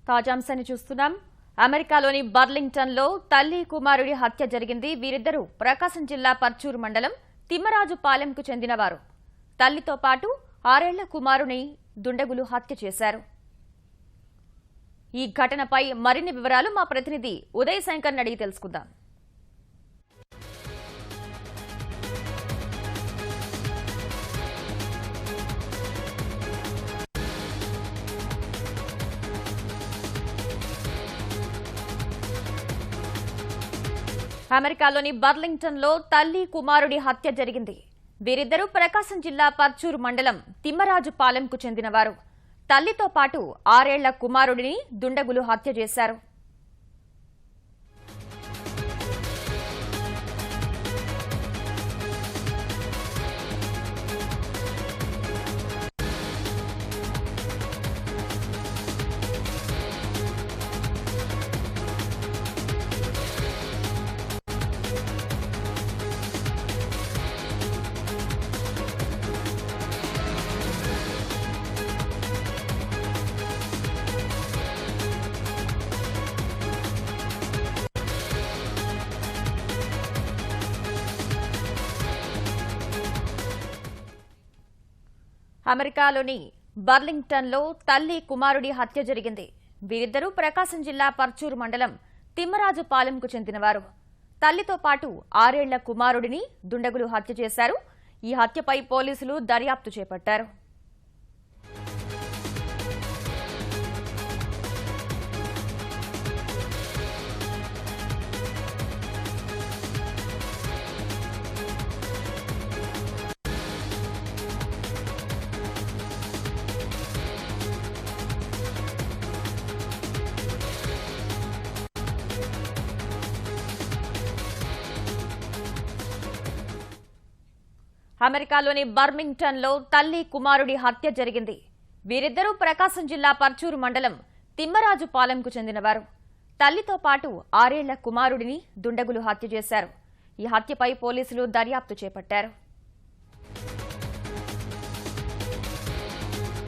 తాజాంశాన్ని చూస్తున్నాం. అమెరికాలోని బర్లింగ్టన్లో తల్లి కుమారుడి హత్య జరిగింది. వీరిద్దరూ ప్రకాశం జిల్లా పర్చూరు మండలం తిమ్మరాజుపాలెంకు చెందినవారు. తల్లితో పాటు 6 ఏళ్ల కుమారుని దుండగులు హత్య చేశారు. ఈ ఘటనపై మరిన్ని వివరాలు మా ప్రతినిధి ఉదయ్ శంకర్ అడిగి తెలుసుకుందాం. అమెరికాలోని బర్లింగ్టన్లో తల్లి కుమారుడి హత్య జరిగింది. వీరిద్దరూ ప్రకాశం జిల్లా పర్చూరు మండలం తిమ్మరాజుపాలెంకు చెందినవారు. తల్లితో పాటు 6 ఏళ్ల కుమారుడిని దుండగులు హత్య చేశారు. అమెరికాలోని బర్లింగ్టన్లో తల్లి కుమారుడి హత్య జరిగింది. వీరిద్దరూ ప్రకాశం జిల్లా పర్చూరు మండలం తిమ్మరాజుపాలెంకు చెందినవారు. తల్లితో పాటు 6 ఏళ్ల కుమారుడిని దుండగులు హత్య చేశారు. ఈ హత్యపై పోలీసులు దర్యాప్తు చేపట్టారు. అమెరికాలోని బర్మింగ్టన్లో తల్లి కుమారుడి హత్య జరిగింది. వీరిద్దరూ ప్రకాశం జిల్లా పర్చూరు మండలం తిమ్మరాజుపాలెంకు చెందినవారు. తల్లితో పాటు 6 ఏళ్ల కుమారుడిని దుండగులు హత్య చేశారు. ఈ హత్యపై పోలీసులు దర్యాప్తు చేపట్టారు.